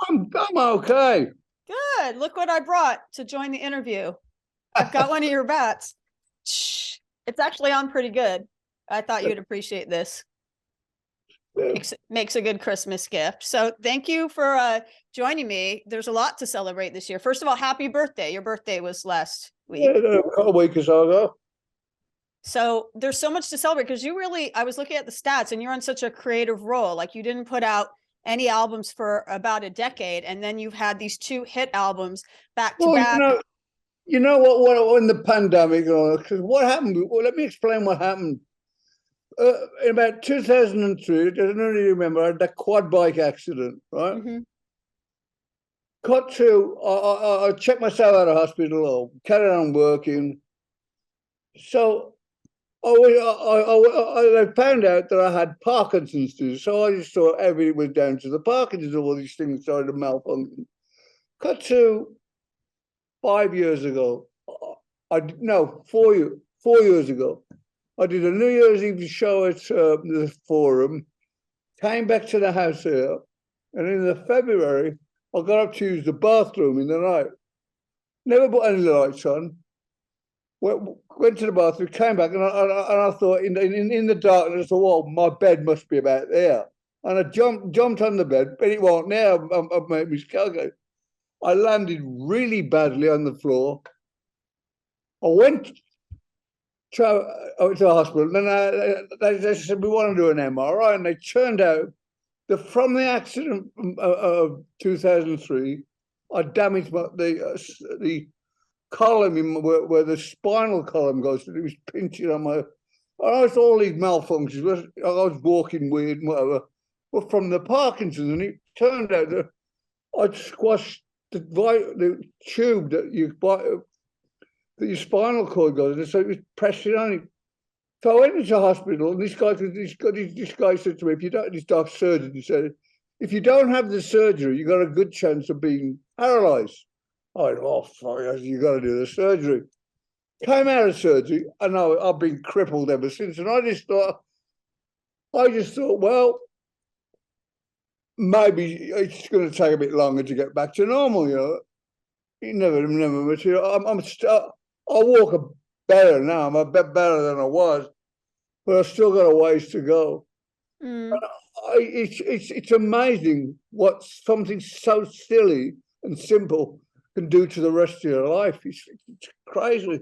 I'm okay. Good. Look what I brought to join the interview. I've got one of your bats. Shh. It's actually on pretty good. I thought you'd appreciate this. Makes a good Christmas gift. So thank you for joining me. There's a lot to celebrate this year. First of all, happy birthday. Your birthday was last week. Yeah, a week or so ago. So there's so much to celebrate because I was looking at the stats and you're on such a creative role. Like you didn't put out any albums for about a decade, and then you've had these two hit albums back to Well, back. you know what in the pandemic, because what happened? Well, let me explain what happened. In about 2003, I don't really remember, I had that quad bike accident, right? Mm-hmm. Cut to, I checked myself out of hospital, carried on working. So I found out that I had Parkinson's disease. So I just thought everything was down to the Parkinson's, all these things started to malfunction. Cut to 5 years ago. No, 4 years ago. I did a New Year's Eve show at the Forum, came back to the house here, and in the February, I got up to use the bathroom in the night. Never put any lights on. Went to the bathroom, came back, and I thought in the darkness, I thought, well, my bed must be about there. And I jumped on the bed, but it wasn't there. I've made miscalculate. I landed really badly on the floor. I went to the hospital, and they said, we want to do an MRI. And they turned out that from the accident of 2003, I damaged the column where the spinal column goes. It was pinching on my. I was all these malfunctions. I was walking weird and whatever. But from the Parkinson's, and it turned out that I'd squashed the tube that your spinal cord goes in, so it was pressing on it. So I went into hospital, and this guy said to me, this doctor surgeon, he said, if you don't have the surgery, you got a good chance of being paralyzed. I went, oh, fuck, you got to do the surgery. Came out of surgery, and I've been crippled ever since. And I just thought, well, maybe it's going to take a bit longer to get back to normal, you know. You never material. I walk better now. I'm a bit better than I was, but I've still got a ways to go. Mm. It's amazing what something so silly and simple can do to the rest of your life. It's crazy.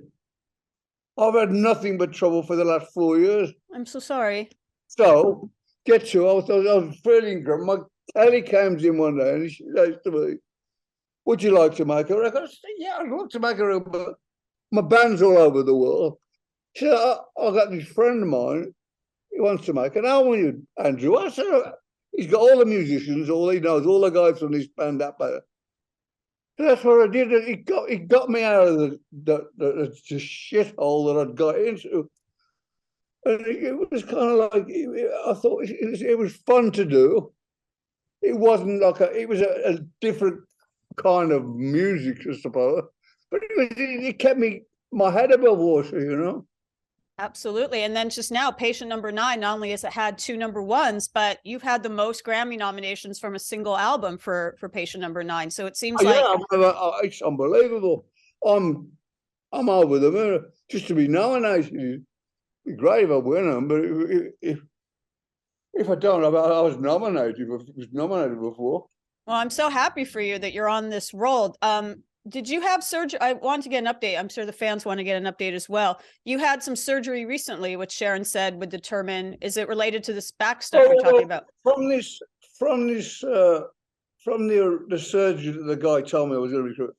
I've had nothing but trouble for the last 4 years. I'm so sorry. So, I was feeling good. My Kelly comes in one day and she says to me, would you like to make a record? I said, yeah, I'd like to make a record, but my band's all over the world. She said, I got this friend of mine, he wants to make an album with you, Andrew. I said, he's got all the musicians, all he knows, all the guys from this band up there. So that's what I did. It got me out of the shithole that I'd got into. And it was kind of like, I thought it was fun to do. It wasn't like it was a different kind of music, I suppose. But it kept my head above water, you know. Absolutely. And then just now, Patient Number 9, not only has it had 2 number ones, but you've had the most Grammy nominations from a single album for Patient Number 9. So it seems like it's unbelievable. I'm over the moon. Just to be nominated, it'd be great if I win them. But if I don't, I was nominated. I was nominated before. Well, I'm so happy for you that you're on this roll. Did you have surgery? I want to get an update. I'm sure the fans want to get an update as well. You had some surgery recently, which Sharon said would determine, is it related to this back stuff we're talking about? From the surgery that the guy told me I was going to be through,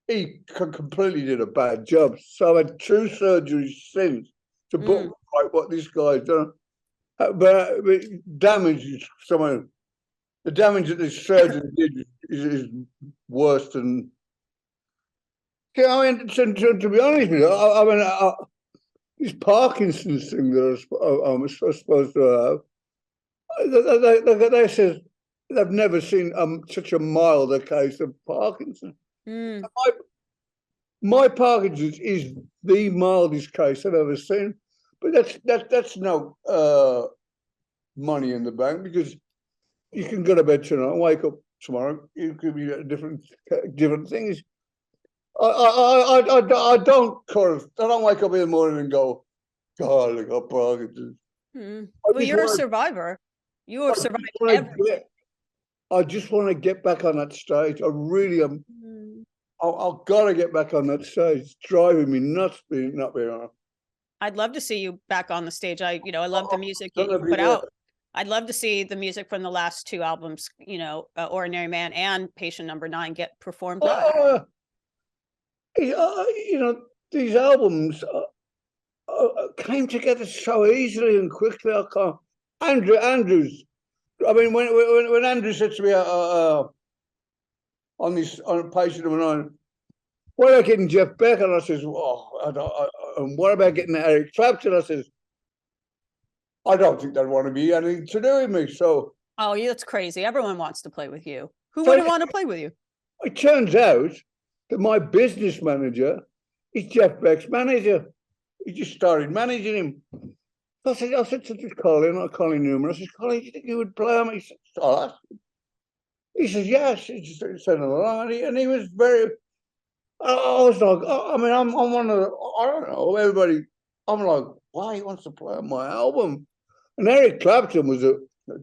he completely did a bad job. So I had 2 surgeries since to book like what this guy's done. But damage is someone. The damage that this surgeon did is worse than. I mean, to be honest with you, I mean, this Parkinson's thing that I'm supposed to have, they said they've never seen such a milder case of Parkinson's. Mm. My Parkinson's is the mildest case I've ever seen, but that's no money in the bank, because you can go to bed tonight and wake up tomorrow you could be different things. I don't I don't wake up in the morning and go, God, I got Parkinson's. Well, you're a survivor. You have survived everything. I just want to get back on that stage. I really am. I've got to get back on that stage. It's driving me nuts not being on. I'd love to see you back on the stage. I love the music you gonna be put there. out. I'd love to see the music from the last two albums, Ordinary Man and Patient Number 9 get performed live. These albums came together so easily and quickly. I can't. Andrews. I mean, when Andrew said to me on Patient Number 9, what about getting Jeff Beck? And I says, and what about getting Eric Clapton? I says, I don't think they'd want to be anything to do with me. So, oh, yeah, that's crazy. Everyone wants to play with you. Who wouldn't want to play with you? It turns out that my business manager is Jeff Beck's manager. He just started managing him. So I said to Colin Newman, I said, Colin, do you think you would play him? He said, oh, he says, yes. He just said along, and he was very. I was like, I mean, I'm one of the, I don't know, everybody. I'm like, why he wants to play on my album? And Eric Clapton was a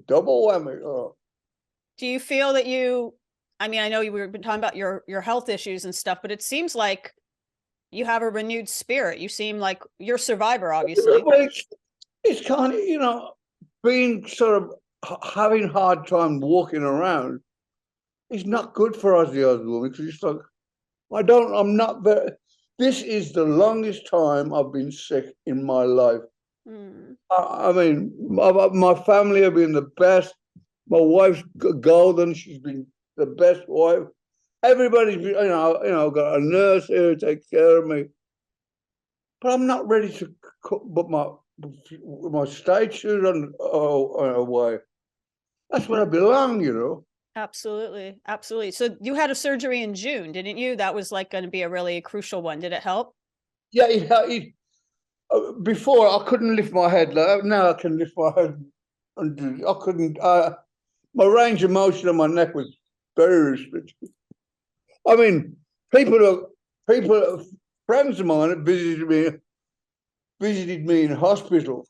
double whammy. Oh. Do you feel that I mean, I know you were talking about your health issues and stuff, but it seems like you have a renewed spirit. You seem like you're a survivor, obviously. Well, it's kind of, being sort of having hard time walking around is not good for Ozzy Osbourne, because it's like, I'm not very, this is the longest time I've been sick in my life. I mean, my family have been the best. My wife's golden. She's been the best wife. Everybody's been, got a nurse here to take care of me. But I'm not ready to put my stage shoes on away. That's where I belong, Absolutely. Absolutely. So you had a surgery in June, didn't you? That was like going to be a really crucial one. Did it help? Yeah, before I couldn't lift my head. Now I can lift my head. I couldn't. My range of motion on my neck was very restricted. I mean, friends of mine that visited me in hospital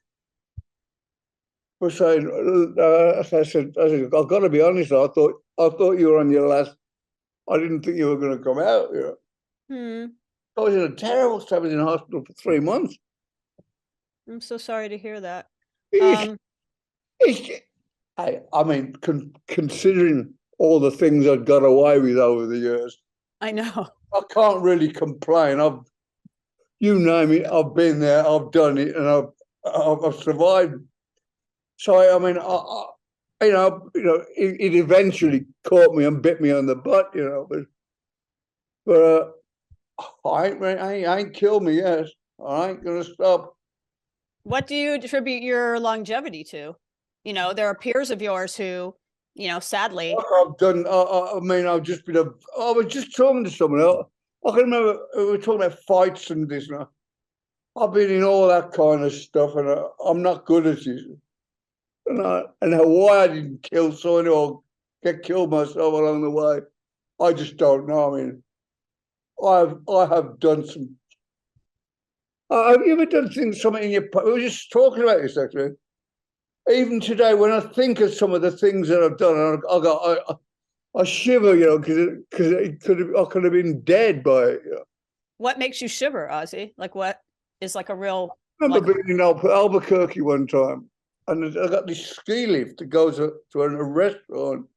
were saying, I said, I've got to be honest. I thought you were on your last. I didn't think you were going to come out. I was in a terrible state. I was in hospital for 3 months. I'm so sorry to hear that. I mean, considering all the things I've got away with over the years, I know. I can't really complain. You name it, I've been there, I've done it, and I've survived. So I mean, it eventually caught me and bit me on the butt, but I ain't killed me yet. I ain't gonna stop. What do you attribute your longevity to? There are peers of yours who, sadly. I've done. I mean, I was just talking to someone else. I can remember we were talking about fights and this. And I've been in all that kind of stuff, and I'm not good at it. And why I didn't kill someone or get killed myself along the way, I just don't know. I mean, I have done some. Have you ever done something in your? We were just talking about this actually. Even today, when I think of some of the things that I've done, I shiver, because I could have been dead by it. What makes you shiver, Ozzy? Like, what is like a real? I remember being in Albuquerque one time, and I got this ski lift that goes to a restaurant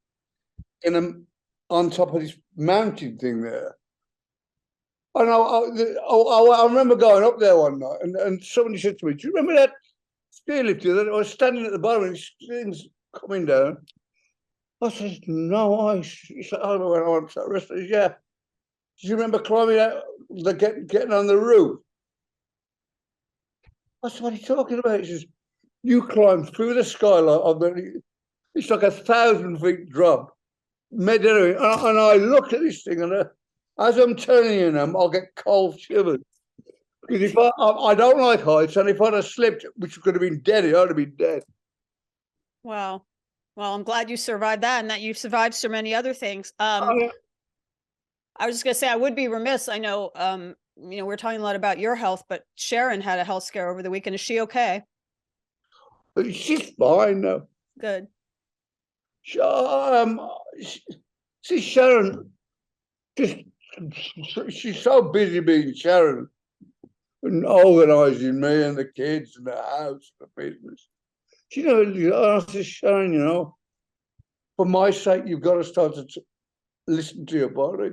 on top of this mountain thing there. And I remember going up there one night, and somebody said to me, "Do you remember that ski lift that I was standing at the bottom and things coming down?" I said, "No." He said, "I don't know when I went to that restaurant." He said, "Yeah." Do you remember climbing out, getting on the roof? I said, "What are you talking about?" He says, "You climbed through the skylight. It's like 1,000 feet drop." And I looked at this thing, and as I'm telling you now, I'll get cold shivers. Because if I don't like heights, and if I'd have slipped, which could have been dead, I'd have been dead. Wow. Well, I'm glad you survived that and that you survived so many other things. I, I was just gonna say I would be remiss. I know we're talking a lot about your health, but Sharon had a health scare over the weekend. Is she okay? she's fine now. Good. She, she, see, Sharon, just she's so busy being Sharon and organising me and the kids and the house and the business. She never asked Sharon, for my sake, you've got to start to listen to your body.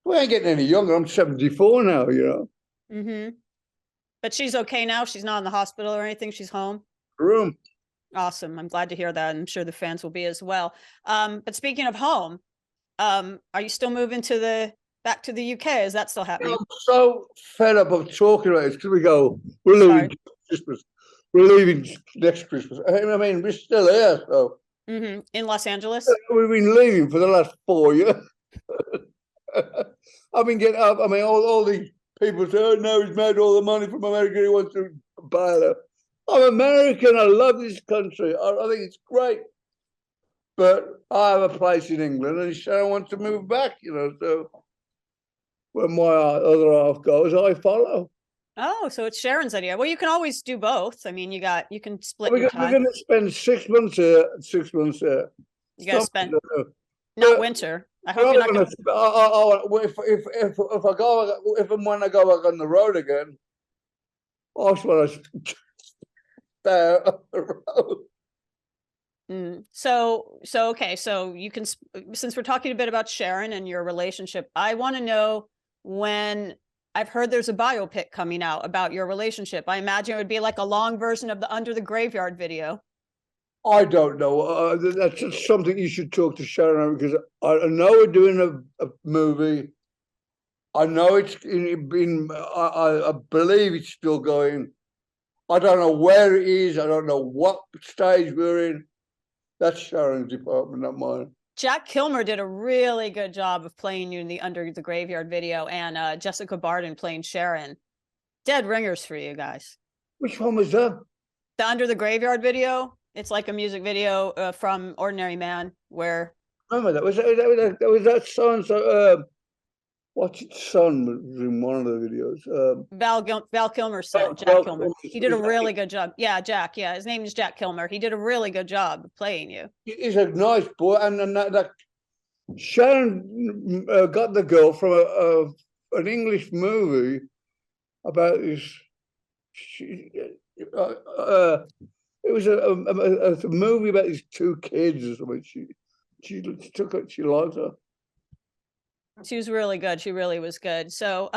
We ain't getting any younger. I'm 74 now, Mm-hmm. But she's okay now. She's not in the hospital or anything. She's home. Room. Awesome. I'm glad to hear that. I'm sure the fans will be as well. But speaking of home, are you still moving back to the UK? Is that still happening? I'm so fed up of talking about this because we're Sorry. leaving Christmas. We're leaving next Christmas. I mean, we're still here, so Mm-hmm. In Los Angeles? we've been leaving for the last 4 years. I've been getting up. I mean, all these people say, "Oh no, he's made all the money from America. He wants to buy it." I'm American. I love this country. I think it's great. But I have a place in England, and Sharon wants to move back. So when my other half goes, I follow. Oh, so it's Sharon's idea. Well, you can always do both. I mean, you can split We're your going time. to spend 6 months here, 6 months there. You gotta spend not But winter. I hope you're not gonna. if I go, if and when I go back on the road again, I just want to stay on the road. So okay. So you can, since we're talking a bit about Sharon and your relationship, I want to know when. I've heard there's a biopic coming out about your relationship. I imagine it would be like a long version of the Under the Graveyard video. I don't know. That's just something you should talk to Sharon because I know we're doing a movie. I know it's been. I believe it's still going. I don't know where it is. I don't know what stage we're in. That's Sharon's department, not mine. Jack Kilmer did a really good job of playing you in the Under the Graveyard video, and Jessica Barden playing Sharon. Dead ringers for you guys. Which one was that? The Under the Graveyard video. It's like a music video from Ordinary Man, where Remember that was that son. So what's its son was in one of the videos. Val Kilmer's son, Jack Kilmer. He did a really good job. Yeah, Jack. Yeah, his name is Jack Kilmer. He did a really good job of playing you. He's a nice boy, and that Sharon got the girl from an English movie about this. It was a movie about these two kids or something. She took it. She liked her. She was really good. She really was good. So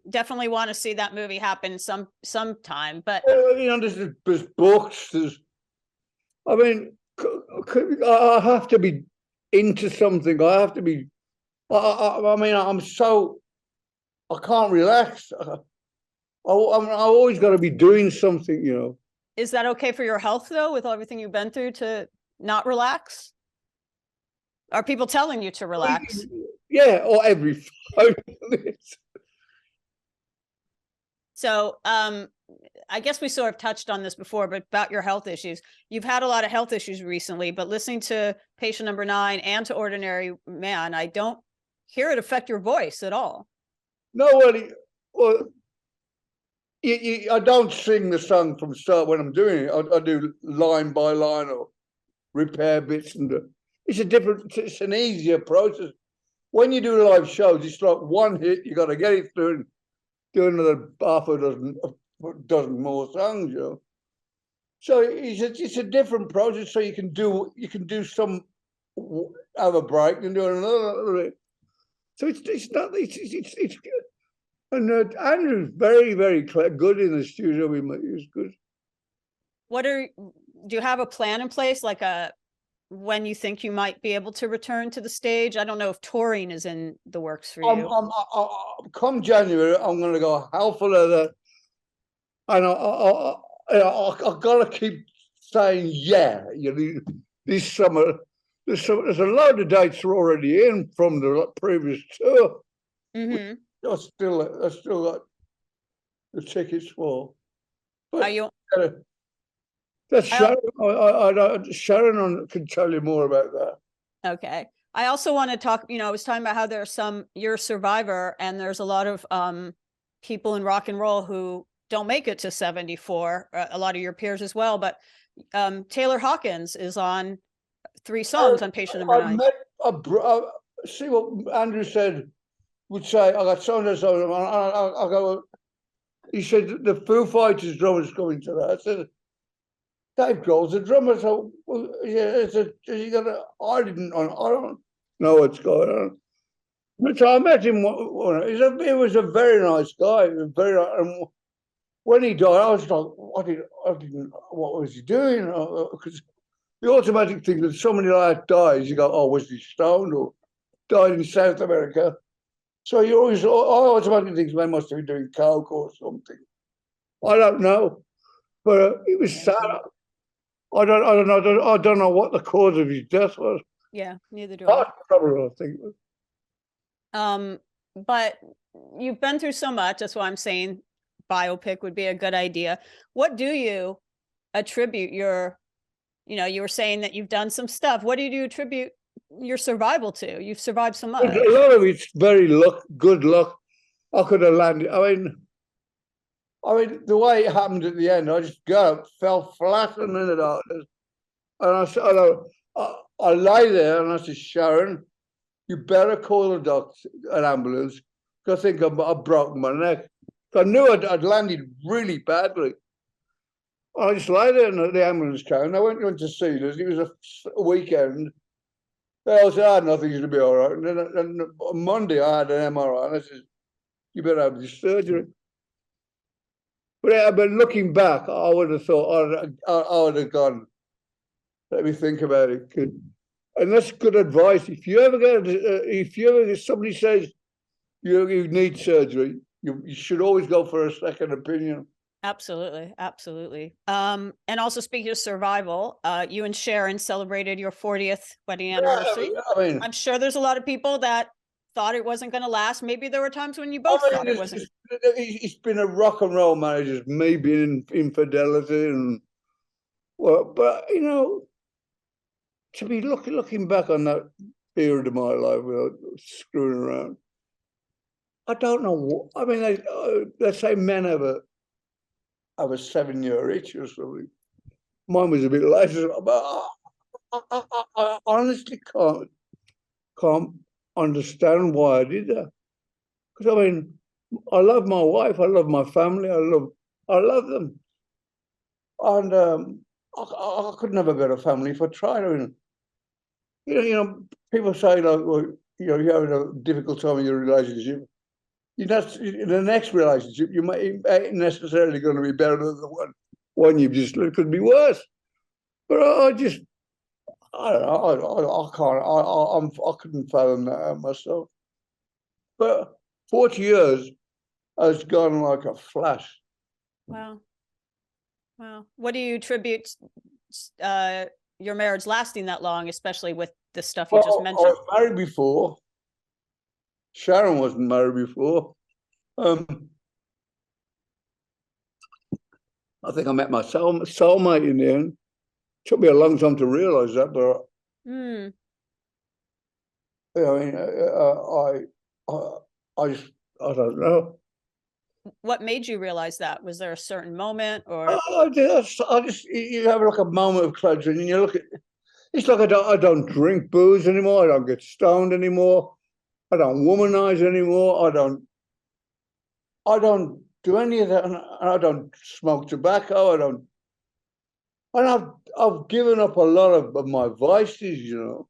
definitely want to see that movie happen sometime. But there's books. I mean, I have to be into something. I have to be. I mean, I can't relax. I always got to be doing something. Is that okay for your health though, with everything you've been through, to not relax? Are people telling you to relax? Yeah, or every 5 minutes. So I guess we sort of touched on this before, but about your health issues. You've had a lot of health issues recently, but listening to Patient Number 9 and to Ordinary Man, I don't hear it affect your voice at all. Nobody. Well, I don't sing the song from start when I'm doing it. I do line by line or repair bits, and it's an easier process. When you do live shows, it's like one hit. You got to get it through and do another half a dozen more songs. So it's a different process. So you can do some, have a break and do another. So it's not it's good. And Andrew's very, very good in the studio. He's good. Do you have a plan in place, like when you think you might be able to return to the stage? I don't know if touring is in the works for you. Come January, I'm going to go hell for leather, and I got to keep saying yeah. This summer, there's a load of dates are already in from the previous tour. Mm-hmm. I still got the tickets for. But Are you? That's Sharon. Sharon can tell you more about that. Okay. I also want to talk, I was talking about how there's you're a survivor, and there's a lot of people in rock and roll who don't make it to 74, a lot of your peers as well. But Taylor Hawkins is on 3 songs on Patient Number 9. See what Andrew said, would say, I got so and so, I go, he said, the Foo Fighters drummer's coming to that. I said, Dave Grohl's a drummer, so yeah, I don't know what's going on. So I met him. He was a very nice guy. And when he died, I was like, what was he doing? Because the automatic thing that somebody like that dies, you go, oh, was he stoned or died in South America? So I automatically think they must have been doing coke or something. I don't know, but it was sad. I don't know what the cause of his death was. Yeah, neither do I. Probably, I think. But you've been through so much. That's why I'm saying biopic would be a good idea. What do you attribute your, you were saying that you've done some stuff. What do you attribute your survival to? You've survived so much. A lot of it's very good luck. I could have landed. I mean, the way it happened at the end, I just got up, fell flat in the darkness, and I lay there, and I said, Sharon, you better call an ambulance, because I think I broke my neck. I knew I'd landed really badly. I just lay there, and the ambulance came, and I went to see this. It was a weekend. I said, I had nothing to be all right. And then on Monday, I had an MRI, and I said, you better have this surgery. But looking back, I would have thought I would have gone, let me think about it. And that's good advice. If you ever somebody says you need surgery, you should always go for a second opinion. Absolutely. And also, speaking of survival, you and Sharon celebrated your 40th wedding anniversary. I mean, I'm sure there's a lot of people that thought it wasn't going to last. Maybe there were times when you both thought it wasn't. It's been a rock and roll marriage, just me being infidelity, and but to be looking back on that period of my life without screwing around, I don't know what. I mean, let's say men have a 7-year itch or something. Mine was a bit later, but I honestly can't understand why I did that. Because I mean, I love my wife, I love my family, I love them, and I could never get a family if I tried. I mean, people say like, well, you're having a difficult time in your relationship. In the next relationship, you ain't necessarily going to be better than the one you've just. It could be worse. But I don't know. I can't. I couldn't fathom that myself. But 40 years has gone like a flash. Wow. What do you attribute your marriage lasting that long, especially with the stuff you just mentioned? I was married before. Sharon wasn't married before. I think I met my soulmate in the end. Took me a long time to realize that, but I don't know. What made you realize that? Was there a certain moment, or I just you have like a moment of clarity, and you look at. It's like I don't drink booze anymore. I don't get stoned anymore. I don't womanize anymore. I don't do any of that, and I don't smoke tobacco. I've given up a lot of my vices. You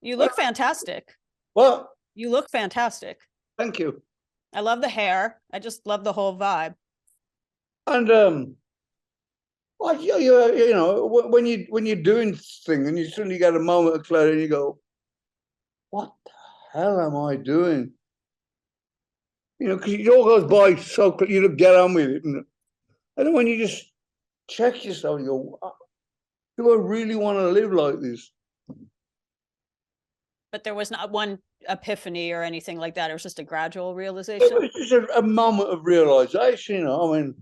look fantastic. What? You look fantastic. Thank you. I love the hair. I just love the whole vibe. And like when you're doing things and you suddenly get a moment of clarity and you go, what the hell am I doing? Because it all goes by so quick, you get on with it. And then when you just check yourself, you go, do I really want to live like this? But there was not one epiphany or anything like that. It was just a gradual realization. It was just a moment of realization. I mean,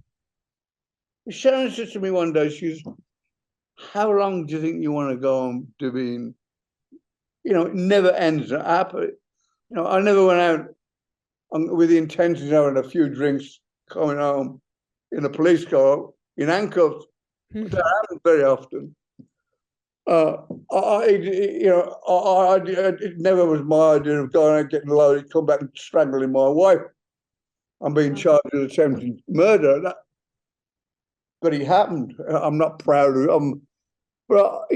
Sharon said to me one day, she goes, how long do you think you want to go on doing? It never ends. I never went out with the intention of having a few drinks, coming home in a police car in handcuffs. But that happens very often. Uh, it never was my idea of going out getting loaded, come back and strangling my wife. I'm being charged with attempted murder. But it happened. I'm not proud of it. But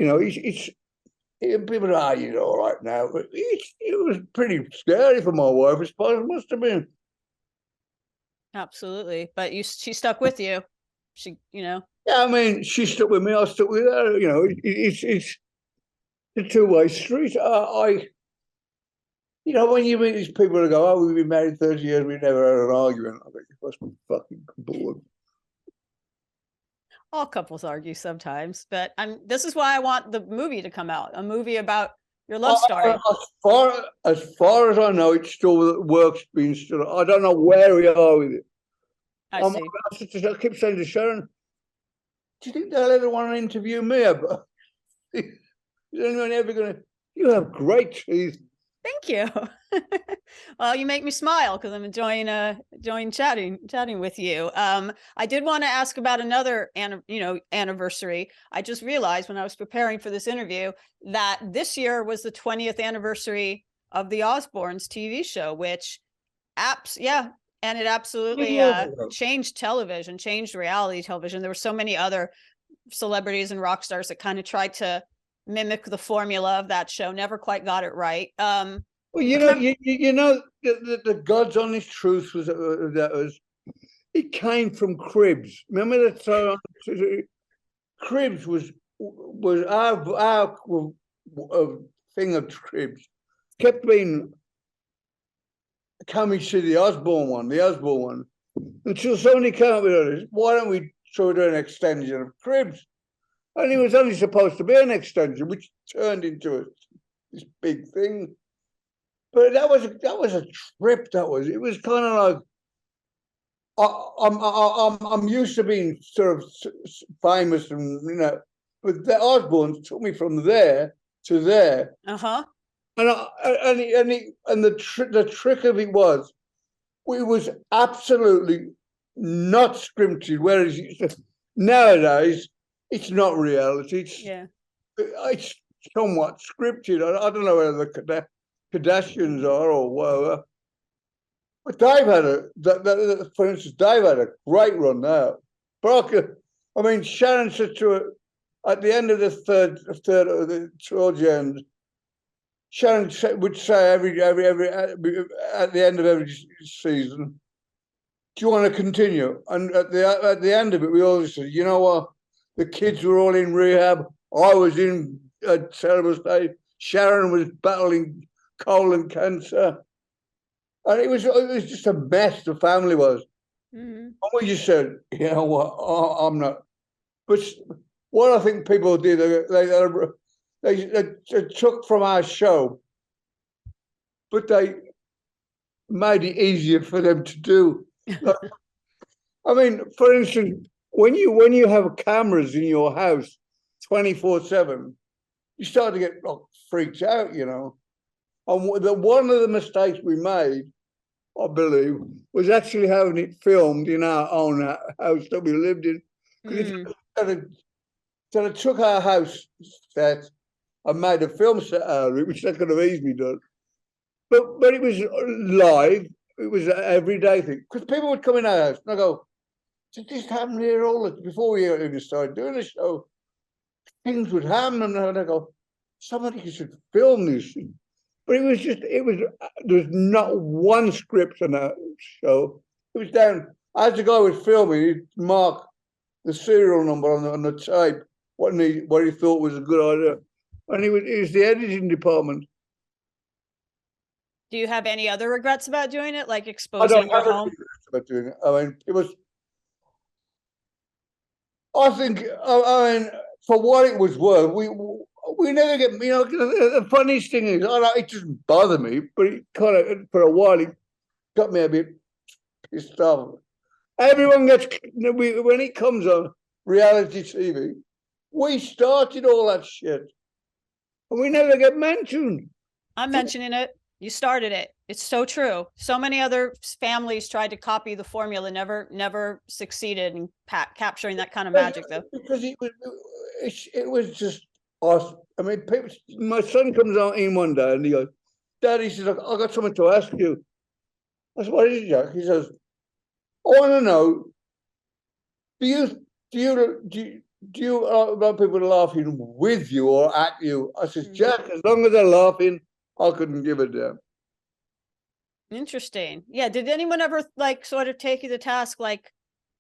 people are, all right now. But it was pretty scary for my wife. I suppose it must have been. Absolutely. But she stuck with you. Yeah, I mean, she stuck with me. I stuck with her. It's a two-way street. When you meet these people who go, "Oh, we've been married 30 years, we never had an argument," I think you must be fucking bored. All couples argue sometimes, but this is why I want the movie to come out, a movie about your love story. As far as I know, it's still works being still. I don't know where we are with it. I see. I keep saying to Sharon, "Do you think they'll ever want to interview me?" Is anyone ever going to? You have great teeth. Thank you. Well, you make me smile because I'm enjoying chatting with you. I did want to ask about another anniversary. I just realized when I was preparing for this interview that this year was the 20th anniversary of the Osbournes TV show, which and it absolutely changed television, changed reality television. There were so many other celebrities and rock stars that kind of tried to mimic the formula of that show, never quite got it right. Well, the God's honest truth was it came from Cribs. Remember that song? Cribs was our thing of Cribs. Kept being, "Can we see the Osbourne one? Until somebody came up with it. Why don't we try to do an extension of Cribs? And it was only supposed to be an extension, which turned into this big thing. But that was a trip. It was kind of like I'm used to being sort of famous, and but the Osbournes took me from there to there. And the trick of it was absolutely not scripted. Whereas nowadays it's not reality. It's somewhat scripted. I don't know whether the Kardashians are or whatever. But Dave for instance, Dave had a great run now. Sharon said to her at the end of towards the end, Sharon would say every at the end of every season, "Do you want to continue?" And at the end of it, we always said, "You know what? The kids were all in rehab. I was in a terrible state. Sharon was battling colon cancer, and it was just a mess. The family was." And we just said, "You know what? I'm not." But what I think people did, they took from our show, but they made it easier for them to do. For instance, when you have cameras in your house 24/7, you start to get freaked out, And one of the mistakes we made, I believe, was actually having it filmed in our own house that we lived in. So they took our house set and made a film set out of it, which they could have easily done. But it was live. It was an everyday thing. Because people would come in our house and I go, "Did this happen here before we even started doing the show?" Things would happen, and I go, "Somebody should film this." But there's not one script on that show. It was down, as the guy was filming, he'd mark the serial number on the tape, what he thought was a good idea. And it was the editing department. Do you have any other regrets about doing it, like exposing your home? About doing it. It was. I think. For what it was worth, we never get. The funniest thing is, it doesn't bother me, but it kind of, for a while, it got me a bit pissed off. Everyone gets when it comes on reality TV. We started all that shit. And we never get mentioned. I'm mentioning it. You started it. It's so true. So many other families tried to copy the formula, never succeeded in capturing that kind of magic, though. Because it was just us. I mean, people, my son comes out in one day and he goes, Daddy, he says, I got something to ask you. I said, what is it, Jack? He says, I want to know, do you want people laughing with you or at you? I says, Jack, as long as they're laughing, I couldn't give a damn. Interesting. Yeah. Did anyone ever like sort of take you to task, like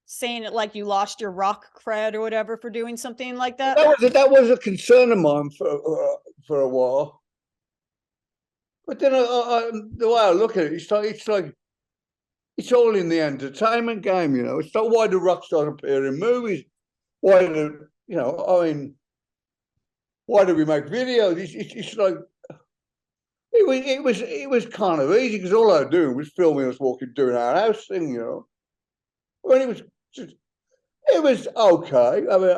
saying it like you lost your rock cred or whatever for doing something like that? That was a concern of mine for a while. But then the way I look at it, it's like it's all in the entertainment game, you know. It's not why do rock stars appear in movies? Why do I mean, why do we make videos? It's like it was kind of easy because all I was doing was filming us walking doing our house thing, you know. I mean, it was okay. I mean,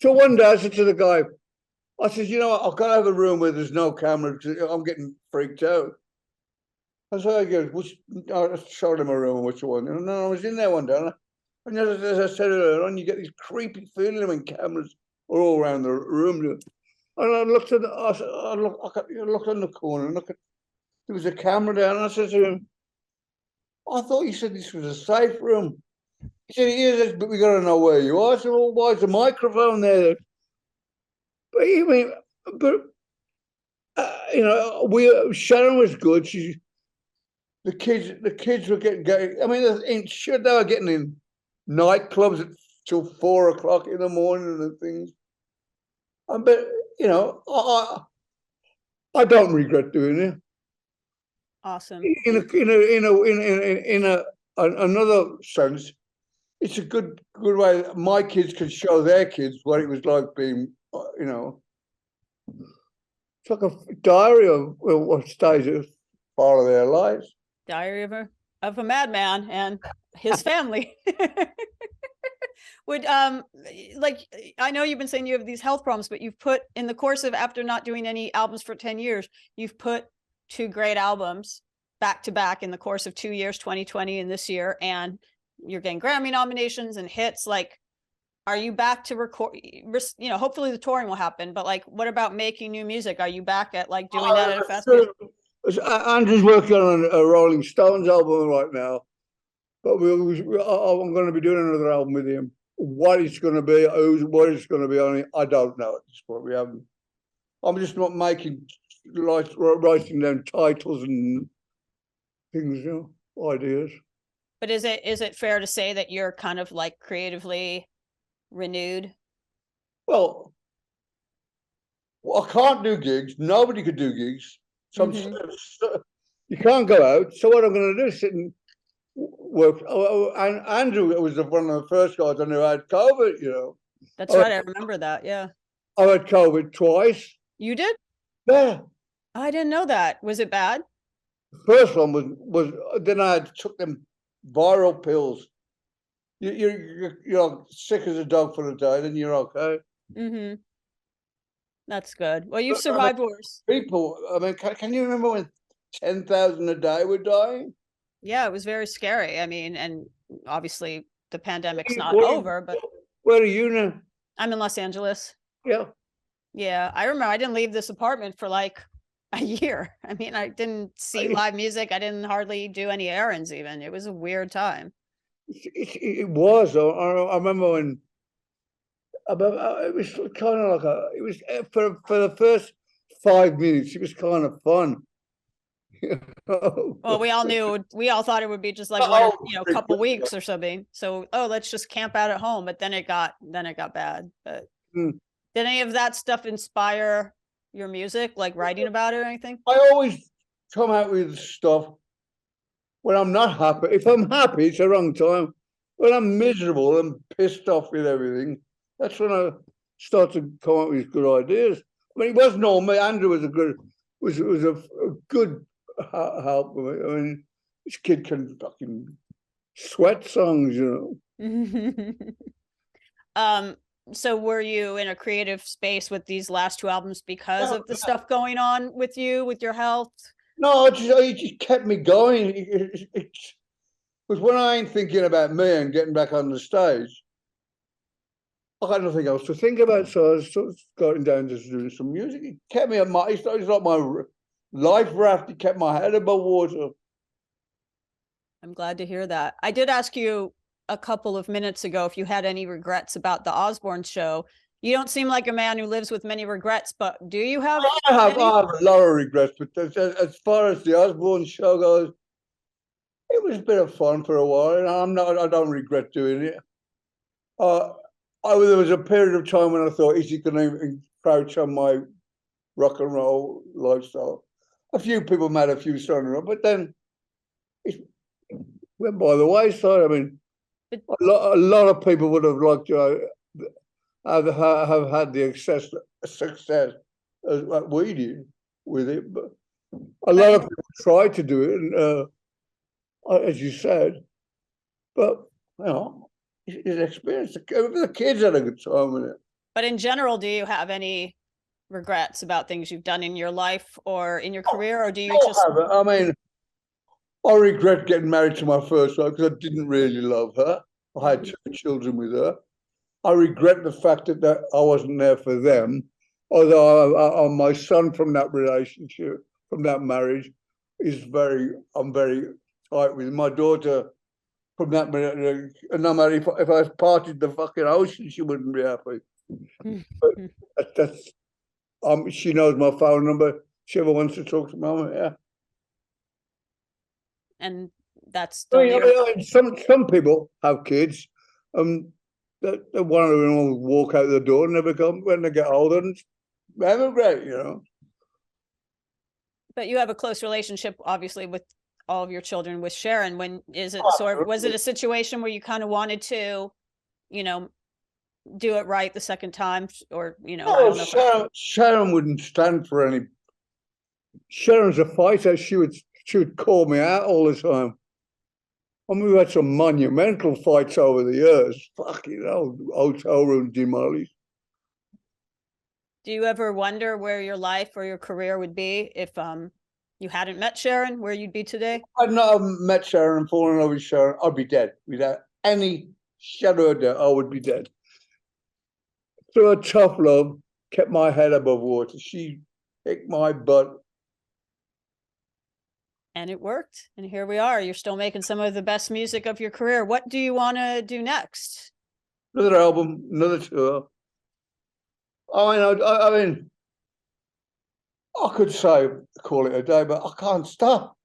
so one day I said to the guy, I said, you know what, I've got to have a room where there's no camera because I'm getting freaked out. I said, I showed him a room, which one? And I was in there one day, and as I said earlier on, you get these creepy feeling when cameras are all around the room. And I looked at I looked on the corner and there was a camera there, and I said to him, I thought you said this was a safe room. He said, it is, but we got to know where you are. I said, well, why is the microphone there? But I mean, Sharon was good. The kids were getting. I mean, sure they were getting in nightclubs till 4 o'clock in the morning and things. But you know, I don't regret doing it. Awesome. In another sense, it's a good way. My kids can show their kids what it was like being, you know, it's like a diary of what stage of part of their lives. Diary of a madman and his family. Would like, I know you've been saying you have these health problems, but you've put in the course of, after not doing any albums for 10 years, you've put 2 great albums back to back in the course of 2 years, 2020 and this year, and you're getting Grammy nominations and hits. Like, are you back to record? You know, hopefully the touring will happen, but like, what about making new music? Are you back at like doing that at a fast pace? Andrew's working on a Rolling Stones album right now, but I'm going to be doing another album with him. What it's going to be, what it's going to be on it, I don't know at this point. We haven't. I'm just not making, like, writing down titles and things, you know, ideas. But is it fair to say that you're kind of like creatively renewed? Well, I can't do gigs. Nobody could do gigs. So you can't go out. So what I'm going to do is sit and work. And Andrew was one of the first guys I knew had COVID, you know. That's right. I remember that. Yeah. I had COVID twice. You did? Yeah. I didn't know that. Was it bad? The first one was then I took them viral pills. You're sick as a dog for a day, then you're okay. Mm-hmm. That's good. Well, you've survived worse. People, I mean, can you remember when 10,000 a day were dying? Yeah, it was very scary. I mean, and obviously the pandemic's not over, but where are you now? I'm in Los Angeles. Yeah. Yeah, I remember I didn't leave this apartment for like a year. I mean, I didn't see live music. I didn't hardly do any errands even. It was a weird time. It was. I remember when it was kind of like it was for the first 5 minutes, it was kind of fun. Well, we all thought it would be just like a couple weeks or something. So, let's just camp out at home. But then it got bad. But did any of that stuff inspire your music, like writing about it or anything? I always come out with stuff when I'm not happy. If I'm happy, it's the wrong time. When I'm miserable and pissed off with everything, that's when I start to come up with good ideas. I mean, it wasn't all me. Andrew was a good help with me. I mean, this kid can fucking sweat songs, you know. So were you in a creative space with these last two albums because No, of the stuff going on with you, with your health? no, it just kept me going. Because when I ain't thinking about me and getting back on the stage, I got nothing else to think about. So I was sort of going down just doing some music. It kept me on my, it's like my life raft. It kept my head above water. I'm glad to hear that. I did ask you a couple of minutes ago if you had any regrets about the Osbourne show. You don't seem like a man who lives with many regrets, but do you have any? I have a lot of regrets, but as far as the Osbourne show goes, it was a bit of fun for a while, and I don't regret doing it. Uh, there was a period of time when I thought, is he going to encroach on my rock and roll lifestyle? A few people made a few songs, but then it went by the wayside. I mean, a lot of people would have liked to have had the success as like we did with it, but a lot of people tried to do it, and as you said, but you know, his experience. The kids had a good time with it. But in general, do you have any regrets about things you've done in your life or in your career, or do you just? I mean, I regret getting married to my first wife because I didn't really love her. I had 2 children with her. I regret the fact that I wasn't there for them. Although my son from that relationship, from that marriage, I'm very tight with my daughter from that marriage. And no matter if I parted the fucking ocean, she wouldn't be happy. But that's she knows my phone number. She ever wants to talk to mama, yeah. And that's I mean, some people have kids, that one of them will walk out the door and never come when they get older, and they're great, you know. But you have a close relationship, obviously, with all of your children with Sharon. When is it sort? Was it a situation where you kind of wanted to, you know, do it right the second time, or I don't know. Sharon wouldn't stand for any. Sharon's a fighter. She would call me out all the time. I mean, we had some monumental fights over the years. Fucking hell, hotel room demolished. Do you ever wonder where your life or your career would be if you hadn't met Sharon, where you'd be today? I'd not have met Sharon and fallen in love with Sharon. I'd be dead. Without any shadow of doubt, I would be dead. Through a tough love, kept my head above water. She kicked my butt. And it worked. And here we are. You're still making some of the best music of your career. What do you want to do next? Another album, another tour. I mean, I could say call it a day, but I can't stop.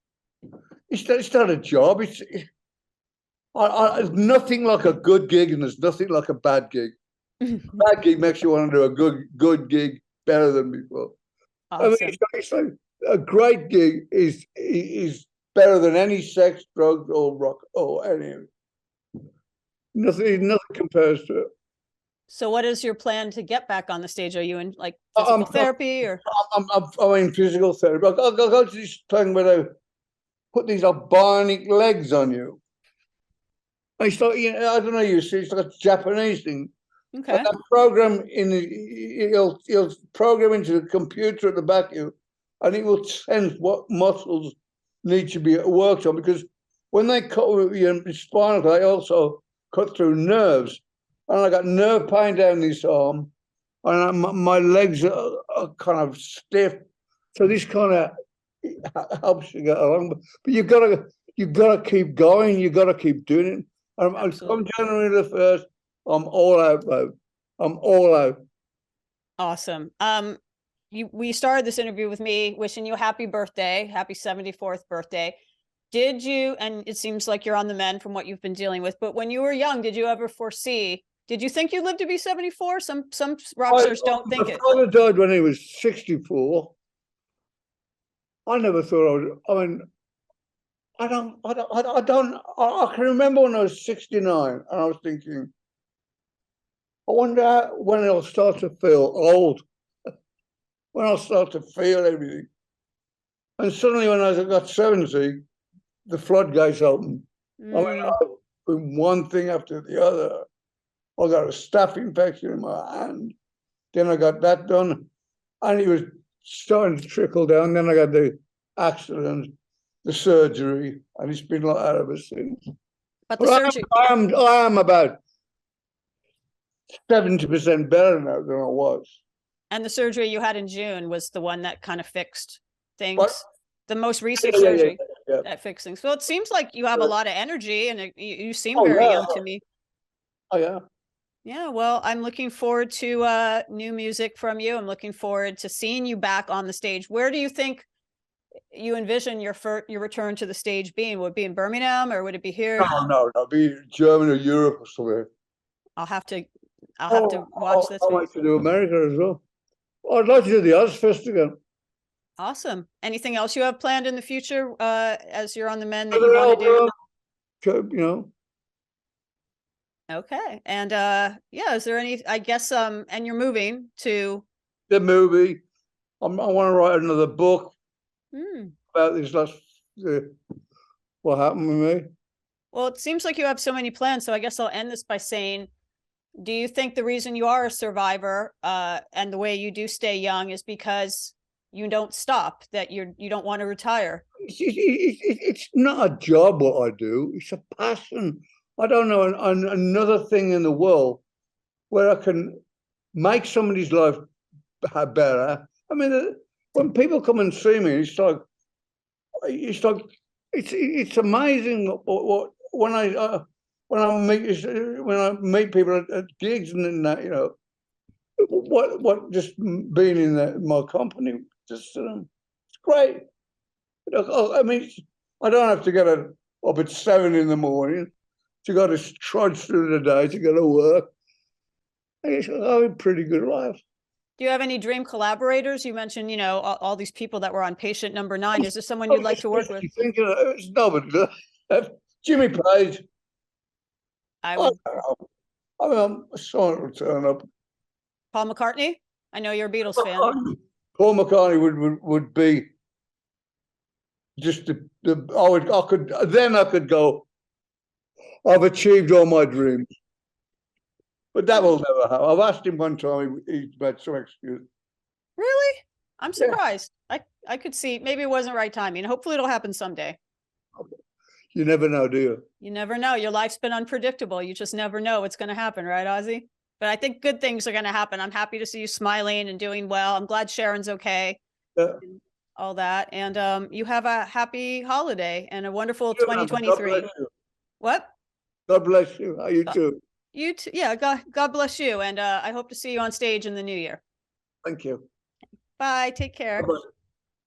It's not a job. It's nothing like a good gig, and there's nothing like a bad gig. Bad gig makes you want to do a good gig better than before. Awesome. I mean, it's like a great gig is better than any sex, drugs, or rock or any of it. Nothing compares to it. So what is your plan to get back on the stage? Are you in like physical therapy or? I'm in physical therapy. I'll go to this thing where they put these bionic legs on you. It's like, I don't know, you see, it's like a Japanese thing. Okay. And that program he'll program into the computer at the back of you, and it will sense what muscles need to be worked on, because when they cut your spinal cord, they also cut through nerves. And I got nerve pain down this arm, and my legs are kind of stiff. So this kind of helps you get along. But you gotta keep going. You gotta keep doing it. Come January the 1st, I'm all out, babe. I'm all out. Awesome. We started this interview with me wishing you a happy birthday, happy 74th birthday. Did you, and it seems like you're on the mend from what you've been dealing with, but when you were young, did you ever foresee, did you think you'd live to be 74? Some rock stars don't think it. My father died when he was 64. I never thought I would. I mean, I can remember when I was 69 and I was thinking, I wonder when I'll start to feel old, when I'll start to feel everything. And suddenly when I got 70, the floodgates opened. I mean, one thing after the other. I got a staph infection in my hand. Then I got that done, and it was starting to trickle down. Then I got the accident, the surgery, and it's been like that ever since. But the But surgery I am about 70% better now than I was. and the surgery you had in June was the one that kind of fixed things. What? The most recent Yeah, surgery yeah. that fixed things. Well, it seems like you have a lot of energy, and you seem Oh, very yeah. young to me. Oh, yeah. Yeah, well, I'm looking forward to new music from you. I'm looking forward to seeing you back on the stage. Where do you think you envision your return to the stage being? Would it be in Birmingham, or would it be here? No, be Germany or Europe or somewhere. I'll have to watch this. I like to do America as well. I'd like to do the Ozfest again. Awesome. Anything else you have planned in the future as you're on the men that you Another want to do? album, you know. Okay. And yeah, is there any, I guess, and you're moving to The movie. I want to write another book about this what happened with me. Well, it seems like you have so many plans. So I guess I'll end this by saying, do you think the reason you are a survivor and the way you do stay young is because you don't stop, that you don't want to retire? It's not a job what I do. It's a passion. I don't know another thing in the world where I can make somebody's life better. I mean, when people come and see me, it's it's amazing what when I meet people at gigs and that, you know, what just being in my company, just it's great. I mean, I don't have to get up at 7 in the morning to go to trudge through the day to go to work. I have a pretty good life. Do you have any dream collaborators? You mentioned, you know, all these people that were on patient number 9. Is there someone you'd like to work with? It's nobody. Jimmy Page. I would. I mean, someone will turn up. Paul McCartney? I know you're a Beatles fan. Paul McCartney would be just I could go, I've achieved all my dreams. But that will never happen. I've asked him one time, he's made some excuse. Really? I'm surprised. Yeah. I could see, maybe it wasn't right timing. Hopefully it'll happen someday. Okay. You never know, do you? You never know. Your life's been unpredictable. You just never know what's going to happen, right, Ozzy? But I think good things are going to happen. I'm happy to see you smiling and doing well. I'm glad Sharon's okay. Yeah. All that. And you have a happy holiday and a wonderful 2023. What? God bless you. You too. You too. Yeah, God bless you. And I hope to see you on stage in the new year. Thank you. Bye. Take care. Bye-bye.